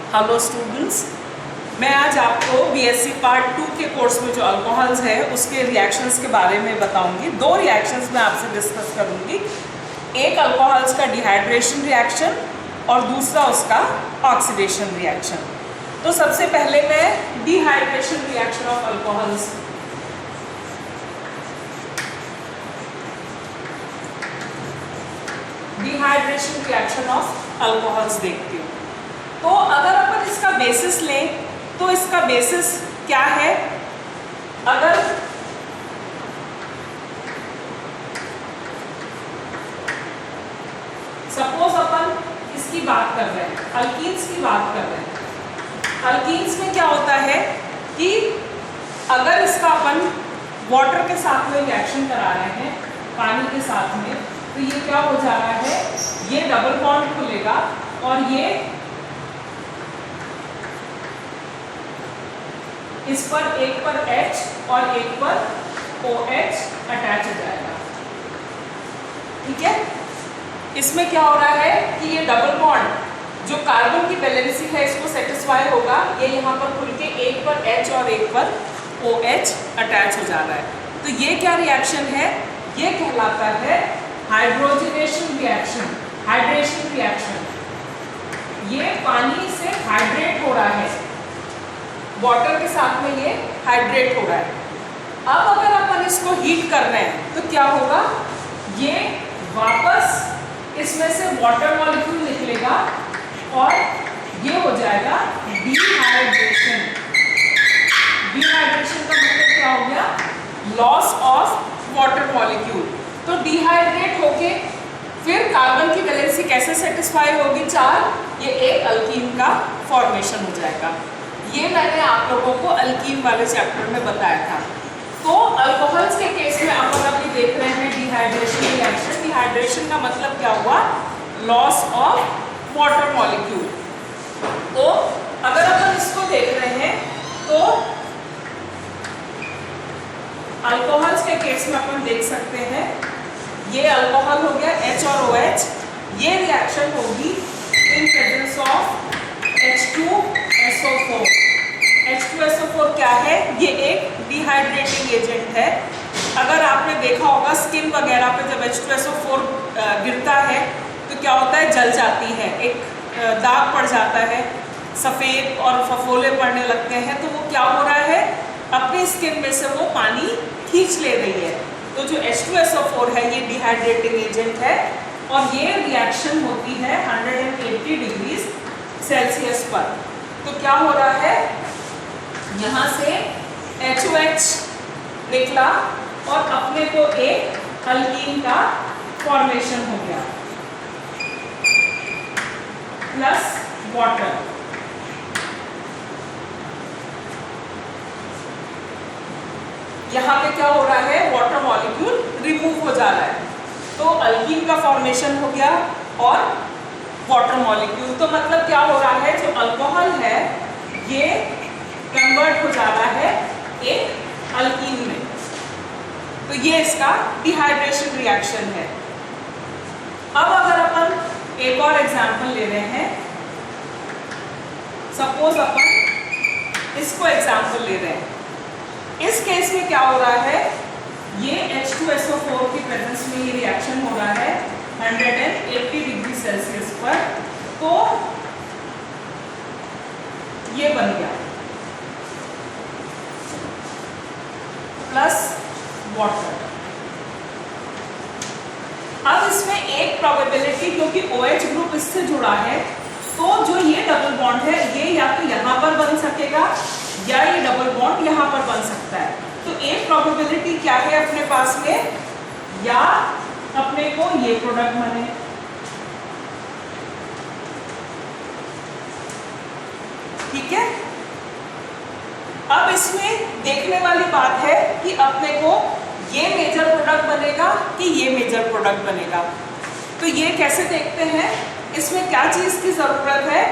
Hello students, मैं आज आपको बीएससी पार्ट 2 के कोर्स में जो अल्कोहल्स है उसके रिएक्शंस के बारे में बताऊंगी। दो रिएक्शंस मैं आपसे डिस्कस करूंगी। एक अल्कोहल्स का डिहाइड्रेशन रिएक्शन और दूसरा उसका ऑक्सीडेशन रिएक्शन। तो सबसे पहले मैं dehydration reaction of alcohols dehydration reaction of alcohols देखती हूँ। तो अगर अपन इसका बेसिस लें तो इसका बेसिस क्या है? अगर सपोज अपन इसकी बात कर रहे हैं, अल्कीन्स की बात कर रहे हैं। अल्कीन्स में क्या होता है कि अगर इसका अपन वाटर के साथ में रिएक्शन करा रहे हैं, पानी के साथ में, तो ये क्या हो जा रहा है, ये डबल बॉन्ड खुलेगा और ये इस पर एक पर H और एक पर OH अटैच हो जाएगा। ठीक है, इसमें क्या हो रहा है कि ये डबल बॉन्ड जो कार्बन की वैलेंसी है इसको सेटिस्फाई होगा, ये यहाँ पर खुल के एक पर H और एक पर OH अटैच हो जा रहा है। तो ये क्या रिएक्शन है? ये कहलाता है हाइड्रोजनेशन रिएक्शन, हाइड्रेशन रिएक्शन। ये पानी से हाइड्रेट हो रहा है, वाटर के साथ में ये हाइड्रेट हो रहा है। अब अगर अपन इसको हीट कर रहे हैं तो क्या होगा, ये वापस इसमें से वाटर मॉलिक्यूल निकलेगा और ये हो जाएगा डिहाइड्रेशन। डिहाइड्रेशन का मतलब क्या हो गया? Loss of water molecule. तो डिहाइड्रेट होके फिर कार्बन की वैलेंसी कैसे सेटिस्फाई होगी? 4, ये एक अल्कीन का फॉर्मेशन हो जाएगा। ये मैंने आप लोगों को अल्कीन वाले चैप्टर में बताया था। तो अल्कोहल्स के केस में अपन अभी देख रहे हैं डिहाइड्रेशन रिएक्शन। डिहाइड्रेशन का मतलब क्या हुआ? Loss of water molecule. तो अगर अपन इसको देख रहे हैं तो अल्कोहल्स के केस में अपन देख सकते हैं, ये अल्कोहल हो गया H और OH। ये रिएक्शन होगी इन प्रेजेंस ऑफ H2SO4। H2SO4 क्या है? ये एक डिहाइड्रेटिंग एजेंट है। अगर आपने देखा होगा स्किन वगैरह पे जब H2SO4 गिरता है तो क्या होता है, जल जाती है, एक दाग पड़ जाता है, सफ़ेद और फफोले पड़ने लगते हैं। तो वो क्या हो रहा है, अपनी स्किन में से वो पानी खींच ले रही है। तो जो H2SO4 है ये डिहाइड्रेटिंग एजेंट है और ये रिएक्शन होती है 180 डिग्री सेल्सियस पर। तो क्या हो रहा है, यहाँ से HOH निकला और अपने को एक अल्कीन का फॉर्मेशन हो गया प्लस वाटर। यहाँ पे क्या हो रहा है, वाटर मॉलिक्यूल रिमूव हो जा रहा है। तो अल्कीन का फॉर्मेशन हो गया और वाटर मॉलिक्यूल। तो मतलब क्या हो रहा है, जो अल्कोहल है ये कन्वर्ट हो जा रहा है एक अल्कीन में। तो ये इसका डिहाइड्रेशन रिएक्शन है। अब अगर अपन एक और एग्जांपल ले रहे हैं, सपोज अपन इसको एग्जांपल ले रहे हैं। इस केस में क्या हो रहा है, ये H2SO4 की प्रेजेंस में ये रिएक्शन हो रहा है 180 डिग्री सेल्सियस पर। तो ये बन गया प्लस वाटर। अब इसमें एक प्रोबेबिलिटी, क्योंकि OH ग्रुप इससे जुड़ा है, तो जो ये डबल बॉन्ड है ये या तो यहाँ पर बन सकेगा या ये डबल बॉन्ड यहाँ पर बन सकता है। तो एक प्रोबेबिलिटी क्या है अपने पास में, या अपने को ये प्रोडक्ट बने, ठीक है। अब इसमें देखने वाली बात है कि अपने को ये मेजर प्रोडक्ट बनेगा कि ये मेजर प्रोडक्ट बनेगा। तो ये कैसे देखते हैं, इसमें क्या चीज़ की ज़रूरत है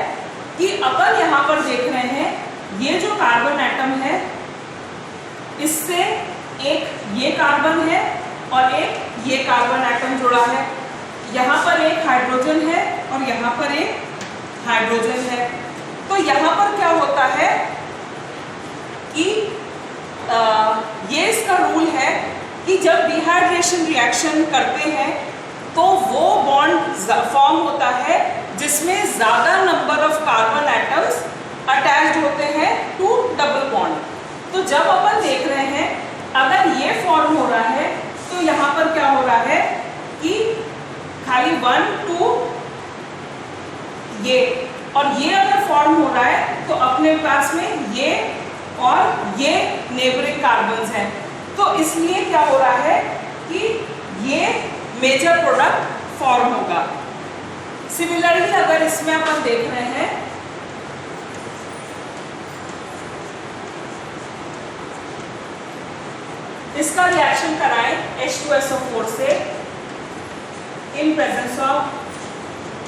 कि अपन यहाँ पर देख रहे हैं ये जो कार्बन एटम है इससे एक ये कार्बन है और एक ये कार्बन एटम जुड़ा है। यहाँ पर एक हाइड्रोजन है और यहाँ पर एक हाइड्रोजन है। तो यहाँ पर क्या होता है कि ये इसका रूल है कि जब डिहाइड्रेशन रिएक्शन करते हैं तो वो बॉन्ड फॉर्म होता है जिसमें ज़्यादा number of carbon atoms attached होते हैं टू डबल बॉन्ड। तो जब अपन देख रहे हैं अगर ये फॉर्म हो रहा है तो यहाँ पर क्या हो रहा है कि खाली 1 2 ये, और ये अगर फॉर्म हो रहा है तो अपने पास में ये और ये नेबरिंग कार्बन्स हैं। तो इसलिए क्या हो रहा है कि ये मेजर प्रोडक्ट फॉर्म होगा। सिमिलरली अगर इसमें अपन देख रहे हैं इसका रिएक्शन कराएं H2SO4 से इन presence of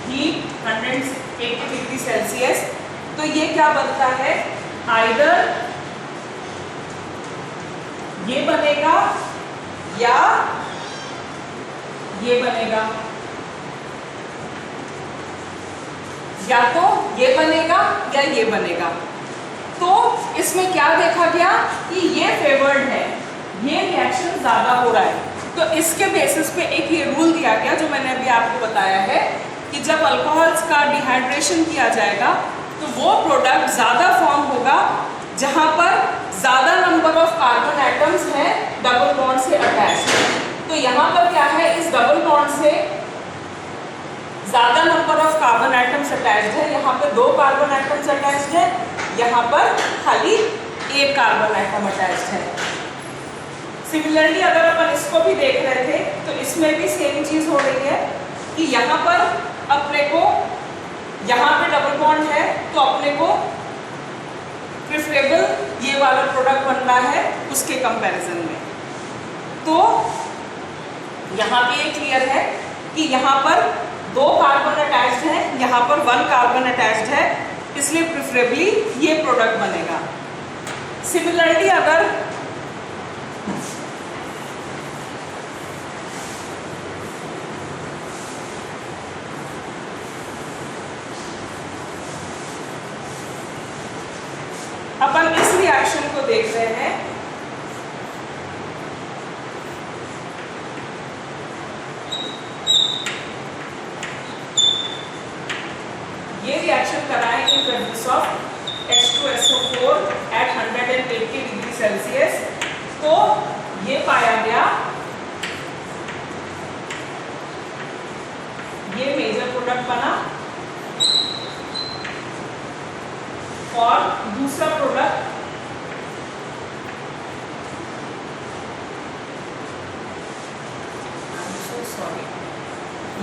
heat 180 degree Celsius, तो ये क्या बनता है, आइदर ये बनेगा या ये बनेगा, या तो ये बनेगा या ये बनेगा। तो इसमें क्या देखा गया कि ये फेवर्ड है, ये रिएक्शन ज्यादा हो रहा है। तो इसके बेसिस पे एक ये रूल दिया गया जो मैंने अभी आपको बताया है कि जब अल्कोहल्स का डिहाइड्रेशन किया जाएगा तो वो प्रोडक्ट ज़्यादा फॉर्म होगा जहाँ पर ज़्यादा नंबर ऑफ कार्बन एटम्स हैं डबल बॉन्ड से अटैच्ड। तो यहाँ पर क्या है, इस डबल बॉन्ड से ज़्यादा number of carbon atoms attached है, यहाँ पर 2 कार्बन एटम्स अटैच्ड है, यहाँ पर खाली 1 कार्बन एटम अटैच्ड है। सिमिलरली अगर अपन इसको भी देख रहे थे तो इसमें भी सेम चीज़ हो रही है कि यहाँ पर अपने को, यहाँ पे डबल बॉन्ड है तो अपने को प्रेफरेबल ये वाला प्रोडक्ट बन रहा है उसके कंपैरिजन में। तो यहाँ पे ये क्लियर है कि यहाँ पर 2 कार्बन अटैच्ड है, यहाँ पर 1 कार्बन अटैच्ड है, इसलिए प्रेफरेबली ये प्रोडक्ट बनेगा। सिमिलरली अगर अपन इस रिएक्शन को देख रहे हैं, ये रिएक्शन कराएं in presence of H2SO4 at 180 degree Celsius. तो ये पाया गया, ये मेजर प्रोडक्ट बना और दूसरा प्रोडक्ट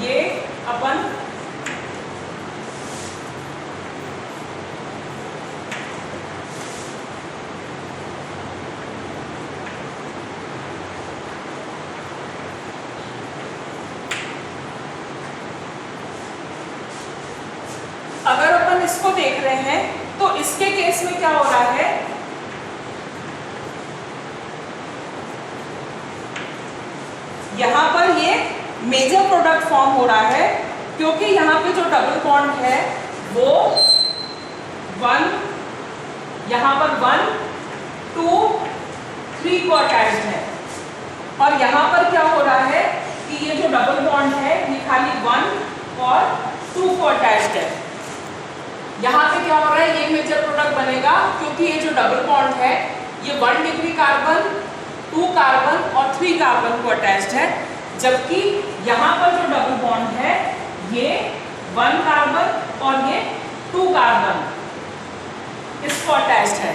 ये अपन अगर अपन इसको देख रहे हैं तो इसके केस में क्या हो रहा है, यहां पर ये मेजर प्रोडक्ट फॉर्म हो रहा है क्योंकि यहाँ पे जो डबल बॉन्ड है वो 1, यहाँ पर 1 2 3 को अटैच्ड है, और यहाँ पर क्या हो रहा है कि ये जो डबल बॉन्ड है ये खाली 1 और 2 को अटैच्ड है। यहाँ पे क्या हो रहा है, ये मेजर प्रोडक्ट बनेगा क्योंकि ये जो डबल बॉन्ड है ये 1 डिग्री कार्बन, 2 कार्बन और 3 कार्बन को अटैच्ड है, जबकि यहाँ पर जो डबल बॉन्ड है ये 1 कार्बन और ये 2 कार्बन इसको अटैच्ड है।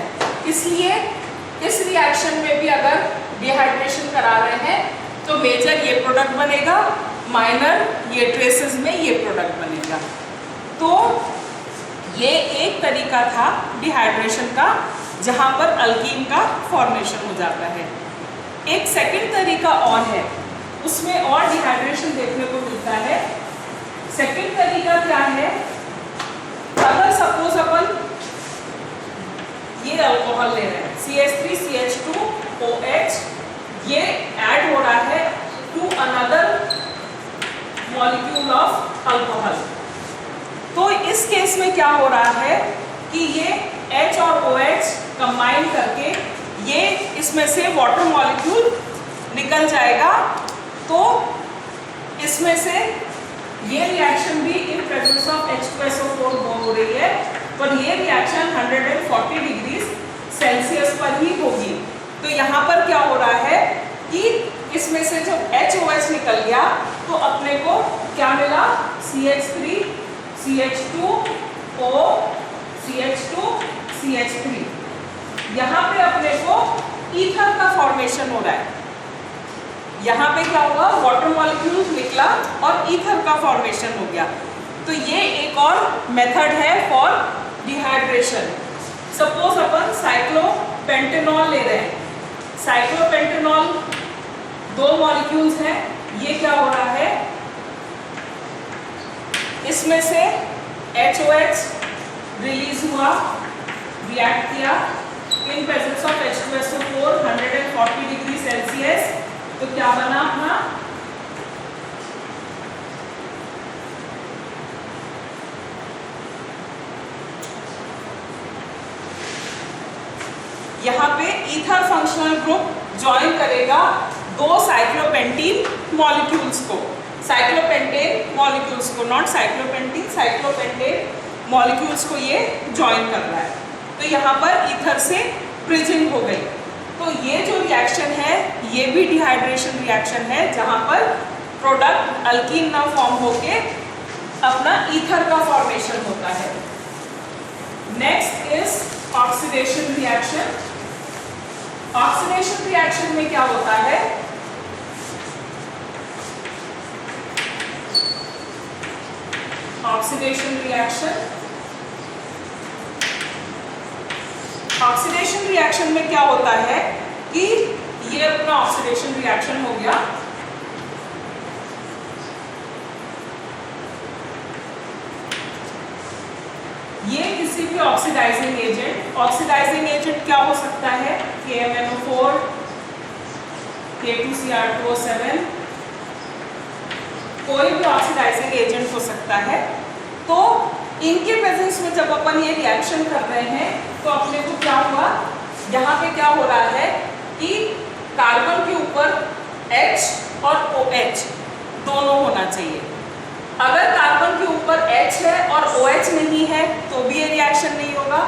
इसलिए इस रिएक्शन में भी अगर डिहाइड्रेशन करा रहे हैं तो मेजर ये प्रोडक्ट बनेगा, माइनर ये ट्रेसेस में ये प्रोडक्ट बनेगा। तो ये एक तरीका था डिहाइड्रेशन का जहाँ पर अल्कीन का फॉर्मेशन हो जाता है। एक सेकंड तरीका और है, उसमें और डिहाइड्रेशन देखने को मिलता है। सेकंड तरीका क्या है, अगर सपोज अपन ये अल्कोहल ले रहे हैं CH3CH2OH, ये ऐड हो रहा है to another molecule of alcohol. तो इस केस में क्या हो रहा है कि ज्वाइन करके ये इसमें से वाटर मॉलिक्यूल निकल जाएगा। तो इसमें से ये रिएक्शन भी इन प्रेजेंस ऑफ H2SO4 हो रही है, पर ये रिएक्शन 140 डिग्री सेल्सियस पर ही होगी। तो यहाँ पर क्या हो रहा है कि इसमें से जब HOH निकल गया तो अपने को क्या मिला, CH3 CH2 O CH2 CH3। यहाँ पे अपने को ईथर का फॉर्मेशन हो रहा है। यहाँ पे क्या हुआ, वाटर मॉलिक्यूल निकला और ईथर का फॉर्मेशन हो गया। तो ये एक और मेथड है फॉर डिहाइड्रेशन। सपोज अपन साइक्लोपेंटेनॉल ले रहे हैं। साइक्लोपेंटेनॉल 2 मॉलिक्यूल्स हैं। ये क्या हो रहा है, इसमें से HOH रिलीज हुआ, रिएक्ट किया इन presence of H2SO4 140 degree Celsius. तो क्या बना अपना, यहाँ पे ईथर फंक्शनल ग्रुप ज्वाइन करेगा 2 साइक्लोपेंटीन मॉलिक्यूल्स को, साइक्लोपेंटेन मॉलिक्यूल्स को, नॉट साइक्लोपेंटीन, साइक्लोपेंटेन मॉलिक्यूल्स को ये ज्वाइन कर रहा है। तो यहाँ पर ईथर से ब्रिजिंग हो गई। तो ये जो रिएक्शन है ये भी डिहाइड्रेशन रिएक्शन है, जहाँ पर प्रोडक्ट अल्कीन ना फॉर्म होके अपना ईथर का फॉर्मेशन होता है। Next is oxidation reaction. Oxidation reaction में क्या होता है, ऑक्सीडेशन रिएक्शन, ऑक्सीडेशन रिएक्शन में क्या होता है कि ये अपना ऑक्सीडेशन रिएक्शन हो गया। ये किसी भी ऑक्सीडाइजिंग एजेंट, ऑक्सीडाइजिंग एजेंट क्या हो सकता है, KMnO4, K2Cr2O7, कोई भी ऑक्सीडाइजिंग एजेंट हो सकता है। तो इनके प्रेजेंस में जब अपन ये रिएक्शन कर रहे हैं तो अपने को क्या हुआ, यहाँ पे क्या हो रहा है कि कार्बन के ऊपर H और OH दोनों होना चाहिए। अगर कार्बन के ऊपर H है और OH नहीं है तो भी ये रिएक्शन नहीं होगा,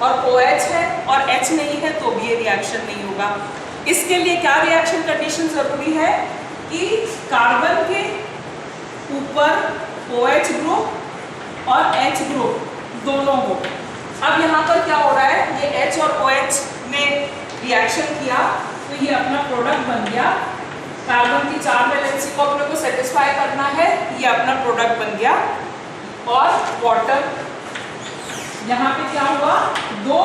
और OH है और H नहीं है तो भी ये रिएक्शन नहीं होगा। इसके लिए क्या रिएक्शन कंडीशन जरूरी है कि कार्बन के ऊपर OH ग्रुप और H ग्रुप दोनों हो। अब यहाँ पर क्या हो रहा है, ये H और OH ने रिएक्शन किया तो ये अपना प्रोडक्ट बन गया। कार्बन की 4 वैलेंसी को अपने को सेटिस्फाई करना है, ये अपना प्रोडक्ट बन गया। और वाटर, यहाँ पे क्या हुआ, 2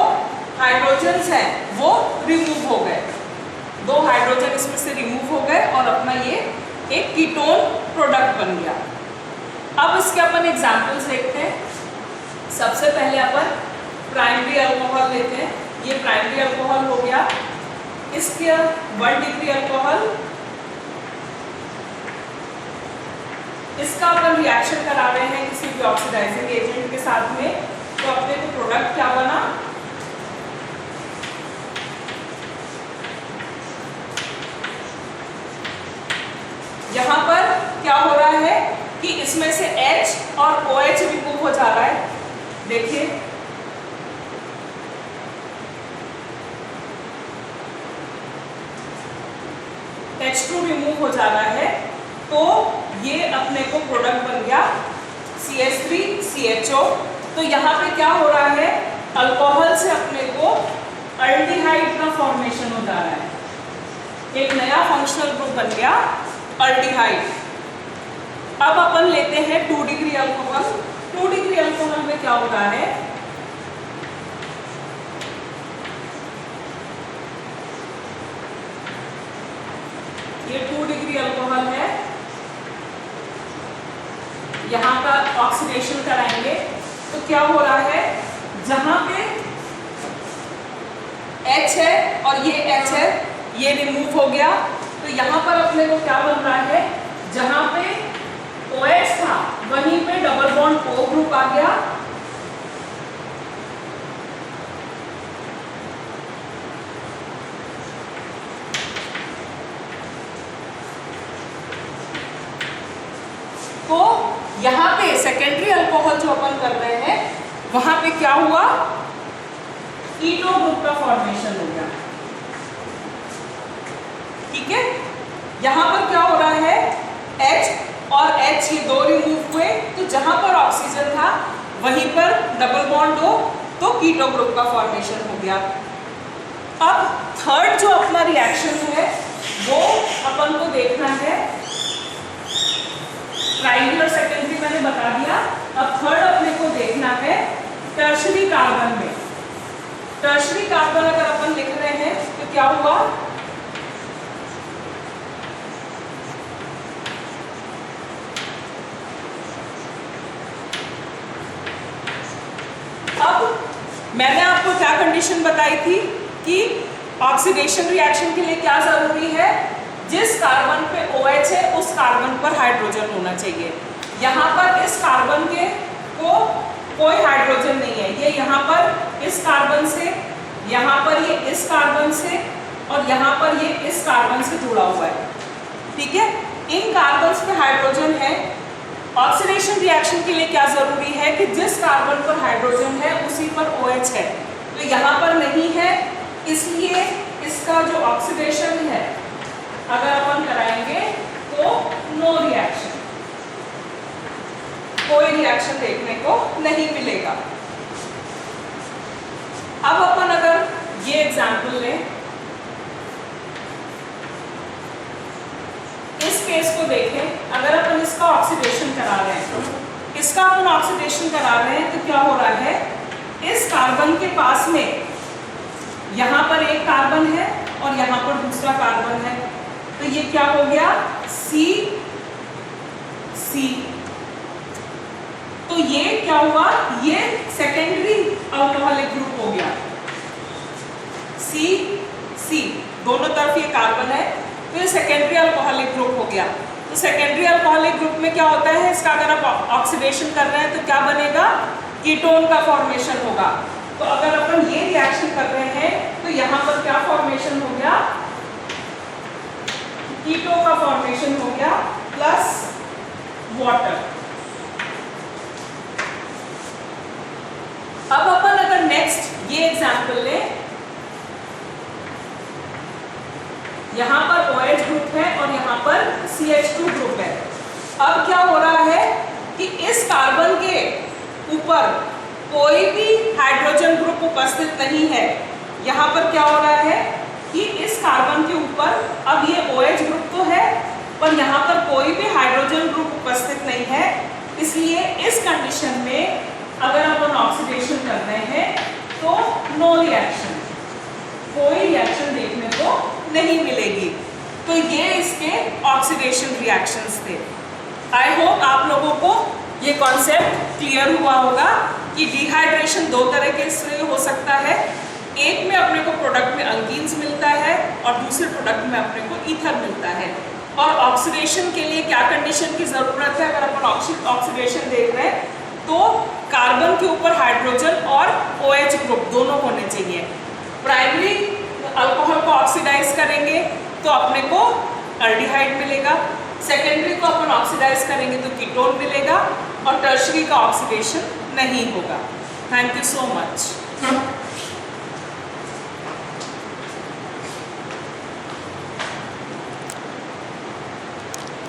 हाइड्रोजन्स हैं वो रिमूव हो गए, 2 हाइड्रोजन इसमें से रिमूव हो गए और अपना ये एक कीटोन प्रोडक्ट बन गया। अब इसके अपन एग्जाम्पल्स देखते हैं। सबसे पहले अपन प्राइमरी अल्कोहल लेते हैं। ये प्राइमरी अल्कोहल हो गया, इसके 1 डिग्री अल्कोहल, इसका अपन रिएक्शन करा रहे हैं किसी भी ऑक्सीडाइजिंग एजेंट के साथ में। तो अपने को प्रोडक्ट क्या बना, यहाँ पर क्या हो रहा है कि इसमें से H और OH रिमूव हो जा रहा है। देखिए H2 रिमूव हो जा रहा है, तो ये अपने को प्रोडक्ट बन गया CH3CHO। तो यहाँ पे क्या हो रहा है, अल्कोहल से अपने को अल्डिहाइड का फॉर्मेशन हो जा रहा है, एक नया फंक्शनल ग्रुप बन गया अल्डिहाइड। अब अपन लेते हैं 2 डिग्री अल्कोहल। 2 डिग्री अल्कोहल में क्या हो रहा है, ये 2 डिग्री अल्कोहल है, यहाँ का ऑक्सीडेशन कराएंगे तो क्या हो रहा है, जहां पे H है और ये H है, ये रिमूव हो गया। तो यहाँ पर अपने को क्या बन रहा है, जहां पे OH था वहीं पे डबल बॉन्ड O ग्रुप आ गया। सेकेंडरी अल्कोहल जो अपन कर रहे हैं वहां पे क्या हुआ, कीटो ग्रुप का फॉर्मेशन हो गया। ठीक है, यहां पर क्या हो रहा है, H और H ये दो रिमूव हुए, तो जहां पर ऑक्सीजन था वहीं पर डबल बॉन्ड हो तो कीटो ग्रुप का फॉर्मेशन हो गया। अब थर्ड जो अपना रिएक्शन है वो अपन को देखना है, प्राइमरी और सेकेंडरी मैंने बता दिया। अब थर्ड अपने को देखना है टर्शरी कार्बन में। टर्शरी कार्बन अगर अपन लिख रहे हैं तो क्या हुआ, अब मैंने आपको क्या कंडीशन बताई थी कि ऑक्सीडेशन रिएक्शन के लिए क्या जरूरी है, जिस कार्बन पे OH है उस कार्बन पर हाइड्रोजन होना चाहिए। यहाँ पर इस कार्बन के को कोई हाइड्रोजन नहीं है, ये यहाँ पर इस कार्बन से, यहाँ पर ये इस कार्बन से और यहाँ पर ये इस कार्बन से जुड़ा हुआ है। ठीक है, इन कार्बन्स पे हाइड्रोजन है। ऑक्सीडेशन रिएक्शन के लिए क्या जरूरी है कि जिस कार्बन पर हाइड्रोजन है उसी पर OH है, तो यहाँ पर नहीं है, इसलिए इसका जो ऑक्सीडेशन है अगर अपन कराएंगे तो नो रिएक्शन, कोई रिएक्शन देखने को नहीं मिलेगा। अब अपन अगर ये एग्जांपल लें, इस केस को देखें, अगर अपन इसका ऑक्सीडेशन करा रहे हैं, इसका अपन ऑक्सीडेशन करा रहे हैं तो क्या हो रहा है, इस कार्बन के पास में यहाँ पर एक कार्बन है और यहाँ पर दूसरा कार्बन है, तो ये क्या हो गया, C C। तो ये क्या हुआ, ये सेकेंडरी अल्कोहलिक ग्रुप हो गया, C C, दोनों तरफ ये कार्बन है, तो ये सेकेंडरी अल्कोहलिक ग्रुप हो गया। तो सेकेंडरी अल्कोहलिक ग्रुप में क्या होता है, इसका अगर आप ऑक्सीडेशन कर रहे हैं तो क्या बनेगा, कीटोन का फॉर्मेशन होगा। तो अगर अपन ये रिएक्शन कर रहे हैं तो यहाँ पर क्या फॉर्मेशन हो गया, कीटो का फॉर्मेशन हो गया प्लस वाटर। अब अपन अगर नेक्स्ट ये एग्जांपल लें, यहां पर OH ग्रुप है और यहां पर CH2 ग्रुप है। अब क्या हो रहा है कि इस कार्बन के ऊपर कोई भी हाइड्रोजन ग्रुप उपस्थित नहीं है। यहाँ पर क्या हो रहा है कि इस कार्बन के ऊपर अब ये OH ग्रुप तो है पर यहाँ पर कोई भी हाइड्रोजन ग्रुप उपस्थित नहीं है, इसलिए इस कंडीशन में अगर अपन ऑक्सीडेशन कर रहे हैं तो नो रिएक्शन, कोई रिएक्शन देखने को नहीं मिलेगी। तो ये इसके ऑक्सीडेशन रिएक्शंस थे। आई होप आप लोगों को ये कॉन्सेप्ट क्लियर हुआ होगा कि डिहाइड्रेशन दो तरह से हो सकता है, एक में अपने को प्रोडक्ट में अल्कीन्स मिलता है और दूसरे प्रोडक्ट में अपने को ईथर मिलता है। और ऑक्सीडेशन के लिए क्या कंडीशन की ज़रूरत है, अगर अपन ऑक्सीडेशन देख रहे हैं तो कार्बन के ऊपर हाइड्रोजन और OH ग्रुप दोनों होने चाहिए। प्राइमरी अल्कोहल को ऑक्सीडाइज करेंगे तो अपने को अल्डिहाइड मिलेगा, सेकेंडरी को अपन ऑक्सीडाइज करेंगे तो कीटोन मिलेगा और टर्शरी का ऑक्सीडेशन नहीं होगा। Thank you so much.